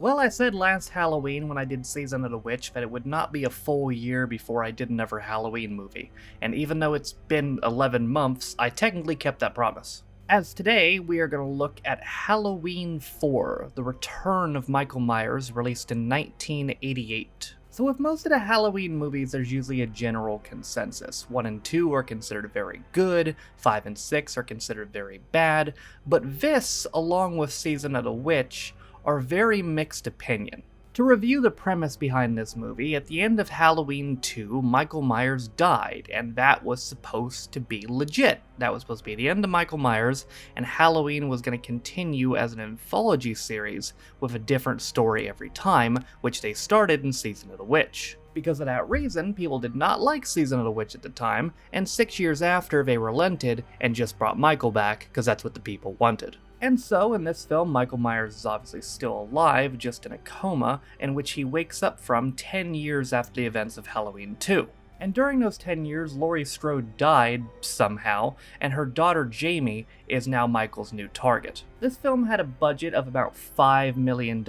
Well, I said last Halloween when I did Season of the Witch that it would not be a full year before I did another Halloween movie, and even though it's been 11 months, I technically kept that promise. As today, we are going to look at Halloween 4, The Return of Michael Myers, released in 1988. So with most of the Halloween movies, there's usually a general consensus. 1 and 2 are considered very good, 5 and 6 are considered very bad, but this, along with Season of the Witch, are very mixed opinion. To review the premise behind this movie, at the end of Halloween 2, Michael Myers died, and that was supposed to be legit. That was supposed to be the end of Michael Myers, and Halloween was going to continue as an anthology series with a different story every time, which they started in Season of the Witch. Because of that reason, people did not like Season of the Witch at the time, and 6 years after, they relented and just brought Michael back, because that's what the people wanted. And so, in this film, Michael Myers is obviously still alive, just in a coma, in which he wakes up from 10 years after the events of Halloween 2. And during those 10 years, Laurie Strode died, somehow, and her daughter Jamie is now Michael's new target. This film had a budget of about $5 million and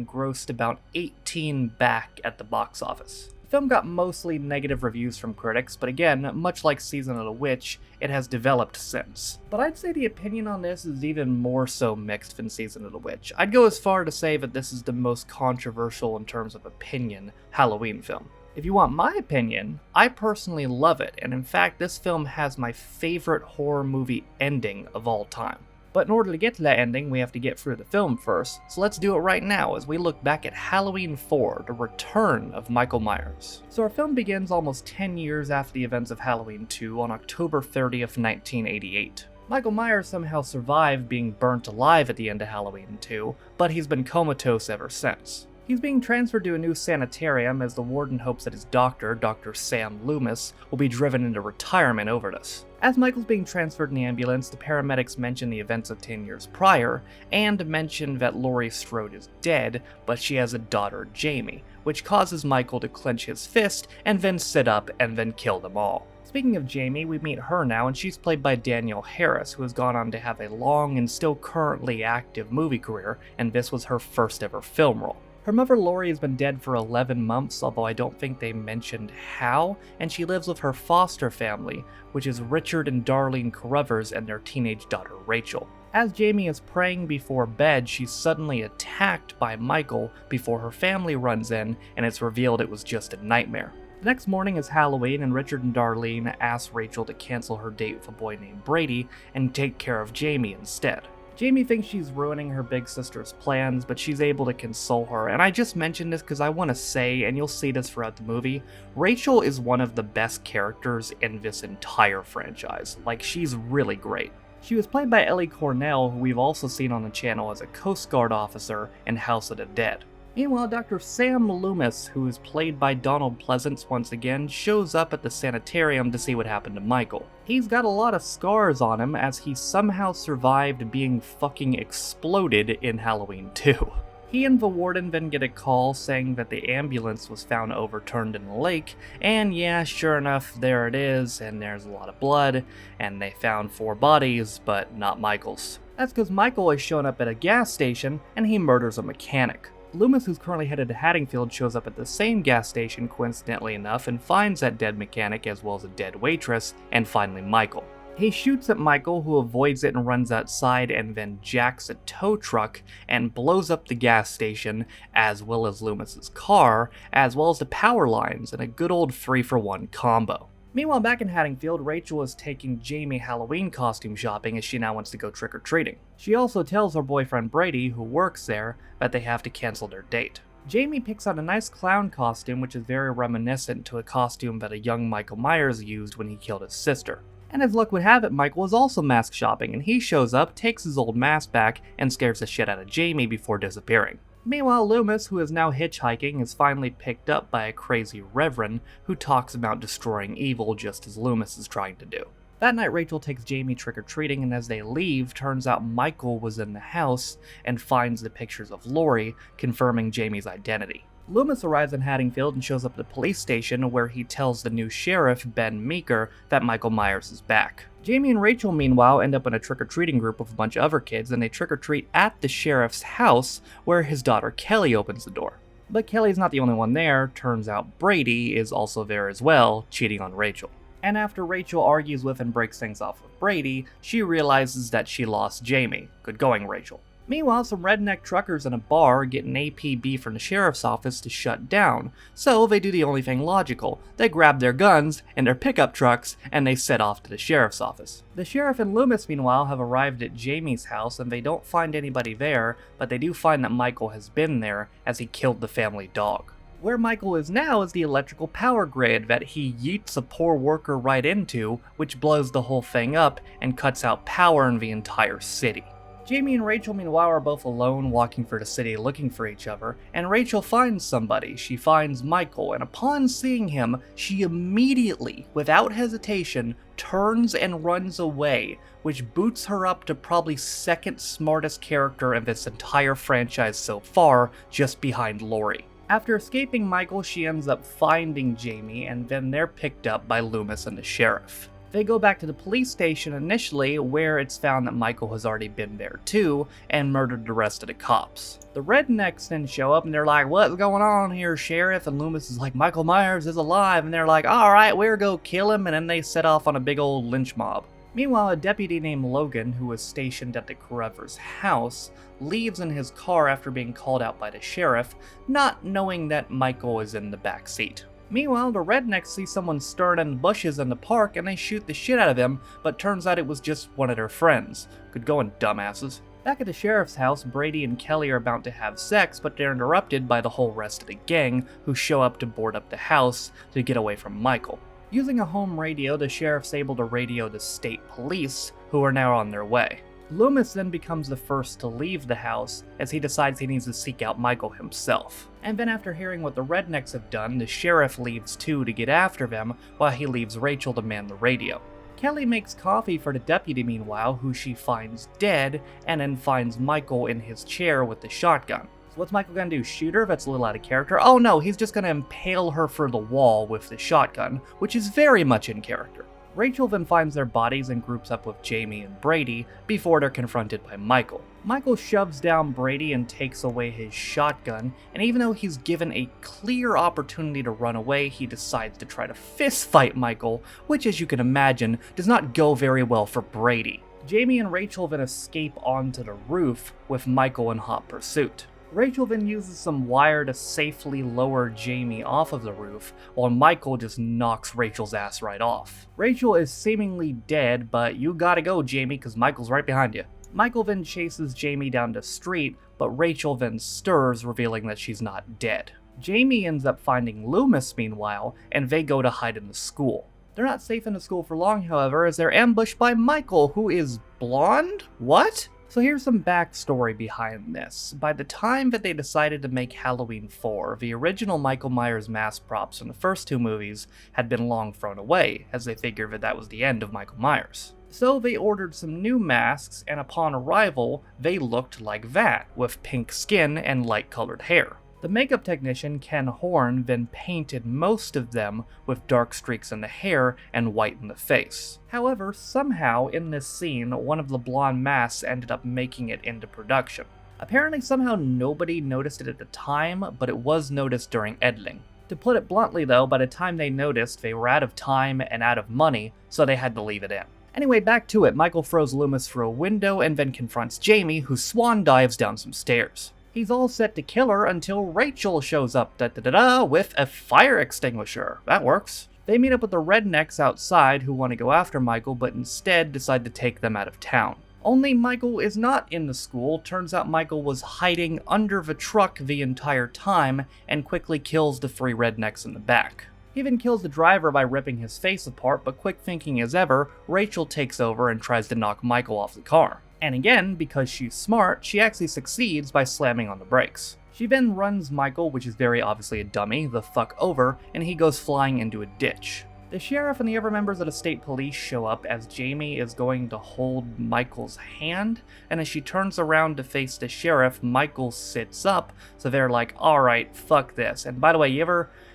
grossed about 18 back at the box office. The film got mostly negative reviews from critics, but again, much like Season of the Witch, it has developed since. But I'd say the opinion on this is even more so mixed than Season of the Witch. I'd go as far to say that this is the most controversial in terms of opinion Halloween film. If you want my opinion, I personally love it, and in fact this film has my favorite horror movie ending of all time. But in order to get to that ending, we have to get through the film first, so let's do it right now as we look back at Halloween 4, The Return of Michael Myers. So our film begins almost 10 years after the events of Halloween 2 on October 30th, 1988. Michael Myers somehow survived being burnt alive at the end of Halloween 2, but he's been comatose ever since. He's being transferred to a new sanitarium as the warden hopes that his doctor, Dr. Sam Loomis, will be driven into retirement over this. As Michael's being transferred in the ambulance, the paramedics mention the events of 10 years prior, and mention that Laurie Strode is dead, but she has a daughter, Jamie, which causes Michael to clench his fist and then sit up and then kill them all. Speaking of Jamie, we meet her now, and she's played by Danielle Harris, who has gone on to have a long and still currently active movie career, and this was her first ever film role. Her mother Laurie has been dead for 11 months, although I don't think they mentioned how, and she lives with her foster family, which is Richard and Darlene Carruthers and their teenage daughter Rachel. As Jamie is praying before bed, she's suddenly attacked by Michael before her family runs in, and it's revealed it was just a nightmare. The next morning is Halloween, and Richard and Darlene ask Rachel to cancel her date with a boy named Brady and take care of Jamie instead. Jamie thinks she's ruining her big sister's plans, but she's able to console her, and I just mentioned this because I want to say, and you'll see this throughout the movie, Rachel is one of the best characters in this entire franchise. Like, she's really great. She was played by Ellie Cornell, who we've also seen on the channel as a Coast Guard officer in House of the Dead. Meanwhile, Dr. Sam Loomis, who is played by Donald Pleasance once again, shows up at the sanitarium to see what happened to Michael. He's got a lot of scars on him as he somehow survived being fucking exploded in Halloween 2. He and the warden then get a call saying that the ambulance was found overturned in the lake, and yeah, sure enough, there it is, and there's a lot of blood, and they found 4 bodies, but not Michael's. That's because Michael is showing up at a gas station, and he murders a mechanic. Loomis, who's currently headed to Haddingfield, shows up at the same gas station coincidentally enough and finds that dead mechanic as well as a dead waitress, and finally Michael. He shoots at Michael, who avoids it and runs outside and then jacks a tow truck and blows up the gas station as well as Loomis's car, as well as the power lines in a good old 3-for-1 combo. Meanwhile, back in Haddingfield, Rachel is taking Jamie Halloween costume shopping as she now wants to go trick-or-treating. She also tells her boyfriend Brady, who works there, that they have to cancel their date. Jamie picks out a nice clown costume which is very reminiscent to a costume that a young Michael Myers used when he killed his sister. And as luck would have it, Michael is also mask shopping, and he shows up, takes his old mask back, and scares the shit out of Jamie before disappearing. Meanwhile, Loomis, who is now hitchhiking, is finally picked up by a crazy reverend who talks about destroying evil just as Loomis is trying to do. That night, Rachel takes Jamie trick-or-treating, and as they leave, turns out Michael was in the house and finds the pictures of Lori, confirming Jamie's identity. Loomis arrives in Haddingfield and shows up at the police station where he tells the new sheriff, Ben Meeker, that Michael Myers is back. Jamie and Rachel, meanwhile, end up in a trick-or-treating group of a bunch of other kids, and they trick-or-treat at the sheriff's house where his daughter Kelly opens the door. But Kelly's not the only one there. Turns out Brady is also there as well, cheating on Rachel. And after Rachel argues with and breaks things off with Brady, she realizes that she lost Jamie. Good going, Rachel. Meanwhile, some redneck truckers in a bar get an APB from the sheriff's office to shut down, so they do the only thing logical. They grab their guns and their pickup trucks, and they set off to the sheriff's office. The sheriff and Loomis, meanwhile, have arrived at Jamie's house, and they don't find anybody there, but they do find that Michael has been there, as he killed the family dog. Where Michael is now is the electrical power grid that he yeets a poor worker right into, which blows the whole thing up and cuts out power in the entire city. Jamie and Rachel, meanwhile, are both alone walking through the city looking for each other, and Rachel finds somebody. She finds Michael, and upon seeing him, she immediately, without hesitation, turns and runs away, which boots her up to probably second smartest character in this entire franchise so far, just behind Lori. After escaping Michael, she ends up finding Jamie, and then they're picked up by Loomis and the sheriff. They go back to the police station initially, where it's found that Michael has already been there too, and murdered the rest of the cops. The rednecks then show up, and they're like, "What's going on here, Sheriff?" And Loomis is like, "Michael Myers is alive," and they're like, "Alright, we'll go kill him," and then they set off on a big old lynch mob. Meanwhile, a deputy named Logan, who was stationed at the Carruthers house, leaves in his car after being called out by the sheriff, not knowing that Michael is in the back seat. Meanwhile, the rednecks see someone stirring in the bushes in the park and they shoot the shit out of him, but turns out it was just one of their friends. Good going, dumbasses. Back at the sheriff's house, Brady and Kelly are about to have sex, but they're interrupted by the whole rest of the gang, who show up to board up the house to get away from Michael. Using a home radio, the sheriff's able to radio the state police, who are now on their way. Loomis then becomes the first to leave the house, as he decides he needs to seek out Michael himself. And then after hearing what the rednecks have done, the sheriff leaves too to get after them, while he leaves Rachel to man the radio. Kelly makes coffee for the deputy meanwhile, who she finds dead, and then finds Michael in his chair with the shotgun. So what's Michael gonna do, shoot her? That's a little out of character. Oh no, he's just gonna impale her through the wall with the shotgun, which is very much in character. Rachel then finds their bodies and groups up with Jamie and Brady before they're confronted by Michael. Michael shoves down Brady and takes away his shotgun, and even though he's given a clear opportunity to run away, he decides to try to fist fight Michael, which, as you can imagine, does not go very well for Brady. Jamie and Rachel then escape onto the roof with Michael in hot pursuit. Rachel then uses some wire to safely lower Jamie off of the roof, while Michael just knocks Rachel's ass right off. Rachel is seemingly dead, but you gotta go, Jamie, because Michael's right behind you. Michael then chases Jamie down the street, but Rachel then stirs, revealing that she's not dead. Jamie ends up finding Loomis meanwhile, and they go to hide in the school. They're not safe in the school for long, however, as they're ambushed by Michael, who is blonde? What? So here's some backstory behind this. By the time that they decided to make Halloween 4, the original Michael Myers mask props from the first two movies had been long thrown away, as they figured that was the end of Michael Myers. So they ordered some new masks, and upon arrival, they looked like that, with pink skin and light-colored hair. The makeup technician, Ken Horn, then painted most of them with dark streaks in the hair and white in the face. However, somehow in this scene, one of the blonde masks ended up making it into production. Apparently somehow nobody noticed it at the time, but it was noticed during editing. To put it bluntly though, by the time they noticed, they were out of time and out of money, so they had to leave it in. Anyway, back to it. Michael throws Loomis through a window and then confronts Jamie, who swan dives down some stairs. He's all set to kill her until Rachel shows up with a fire extinguisher. That works. They meet up with the rednecks outside who want to go after Michael, but instead decide to take them out of town. Only Michael is not in the school. Turns out Michael was hiding under the truck the entire time and quickly kills the three rednecks in the back. He even kills the driver by ripping his face apart, but quick thinking as ever, Rachel takes over and tries to knock Michael off the car. And again, because she's smart, she actually succeeds by slamming on the brakes. She then runs Michael, which is very obviously a dummy, the fuck over, and he goes flying into a ditch. The sheriff and the other members of the state police show up as Jamie is going to hold Michael's hand, and as she turns around to face the sheriff, Michael sits up, so they're like, alright, fuck this. And by the way,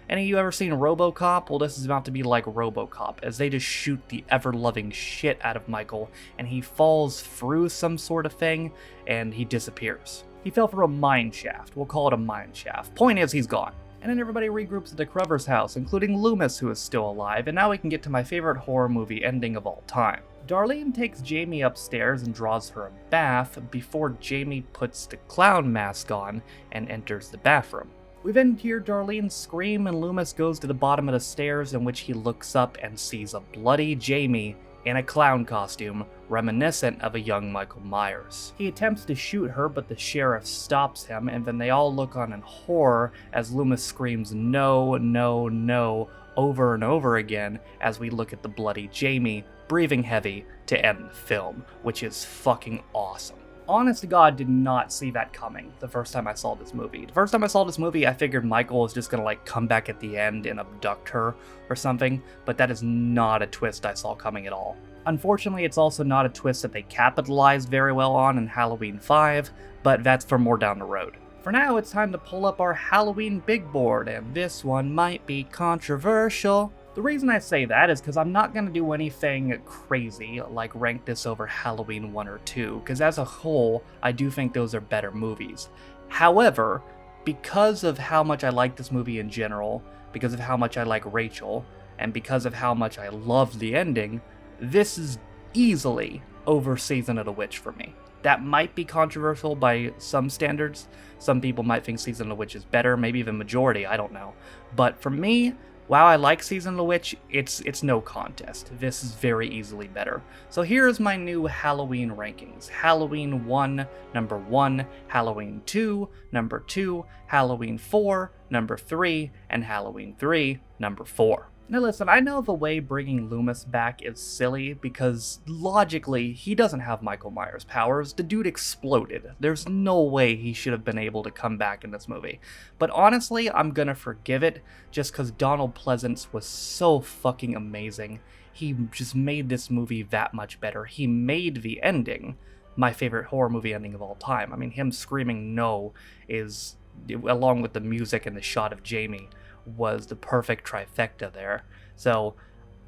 any of you ever seen RoboCop? Well, this is about to be like RoboCop, as they just shoot the ever-loving shit out of Michael, and he falls through some sort of thing, and he disappears. He fell through a mine shaft. We'll call it a mine shaft. Point is, he's gone. And then everybody regroups at the Crovers house, including Loomis, who is still alive, and now we can get to my favorite horror movie ending of all time. Darlene takes Jamie upstairs and draws her a bath before Jamie puts the clown mask on and enters the bathroom. We then hear Darlene scream, and Loomis goes to the bottom of the stairs, in which he looks up and sees a bloody Jamie in a clown costume, reminiscent of a young Michael Myers. He attempts to shoot her, but the sheriff stops him, and then they all look on in horror as Loomis screams, "No, no, no," over and over again as we look at the bloody Jamie, breathing heavy, to end the film, which is fucking awesome. Honest to God, did not see that coming the first time I saw this movie. The first time I saw this movie, I figured Michael was just gonna come back at the end and abduct her or something, but that is not a twist I saw coming at all. Unfortunately, it's also not a twist that they capitalized very well on in Halloween 5, but that's for more down the road. For now, it's time to pull up our Halloween big board, and this one might be controversial. The reason I say that is because I'm not going to do anything crazy like rank this over Halloween 1 or 2, because as a whole, I do think those are better movies. However, because of how much I like this movie in general, because of how much I like Rachel, and because of how much I love the ending, this is easily over Season of the Witch for me. That might be controversial by some standards. Some people might think Season of the Witch is better, maybe even majority, I don't know. But for me, while I like Season of the Witch, it's no contest. This is very easily better. So here's my new Halloween rankings. Halloween 1, number 1, Halloween 2, number 2, Halloween 4, number 3, and Halloween 3, number 4. Now listen, I know the way bringing Loomis back is silly because logically, he doesn't have Michael Myers' powers. The dude exploded. There's no way he should have been able to come back in this movie. But honestly, I'm gonna forgive it just because Donald Pleasance was so fucking amazing. He just made this movie that much better. He made the ending my favorite horror movie ending of all time. I mean, him screaming no is, along with the music and the shot of Jamie, was the perfect trifecta there. So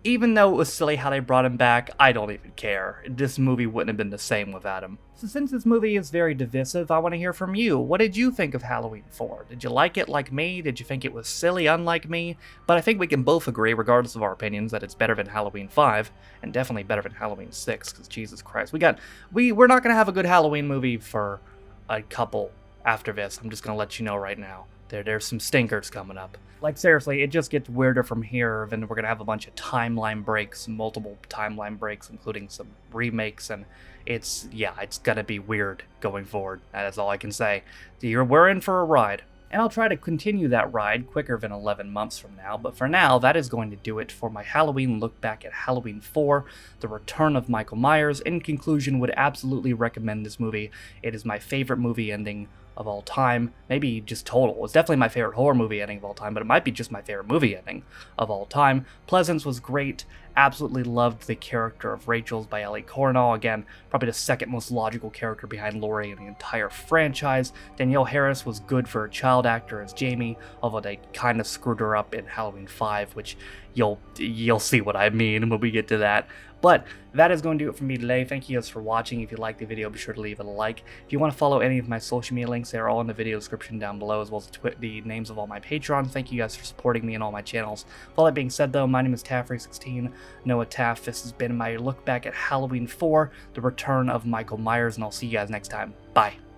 even though it was silly how they brought him back, I don't even care. This movie wouldn't have been the same without him. So since this movie is very divisive, I want to hear from you. What did you think of Halloween 4? Did you like it like me? Did you think it was silly unlike me? But I think we can both agree, regardless of our opinions, that it's better than Halloween 5, and definitely better than Halloween 6, because Jesus Christ. We're not going to have a good Halloween movie for a couple after this. I'm just going to let you know right now. There's some stinkers coming up. Like, seriously, it just gets weirder from here, and we're going to have a bunch of timeline breaks, multiple timeline breaks, including some remakes, and it's going to be weird going forward. That's all I can say. We're in for a ride. And I'll try to continue that ride quicker than 11 months from now, but for now, that is going to do it for my Halloween look back at Halloween 4, The Return of Michael Myers. In conclusion, would absolutely recommend this movie. It is my favorite movie ending of all time, maybe just total. It's definitely my favorite horror movie ending of all time, but it might be just my favorite movie ending of all time. Pleasance was great. Absolutely loved the character of Rachel's by Ellie Cornell. Again, probably the second most logical character behind Laurie in the entire franchise. Danielle Harris was good for a child actor as Jamie, although they kind of screwed her up in Halloween 5, which you'll see what I mean when we get to that. But that is going to do it for me today. Thank you guys for watching. If you liked the video, be sure to leave it a like. If you want to follow any of my social media links, they're all in the video description down below, as well as the names of all my Patrons. Thank you guys for supporting me and all my channels. With all that being said, though, my name is Taffrey16, Noah Taff. This has been my look back at Halloween 4, The Return of Michael Myers, and I'll see you guys next time. Bye.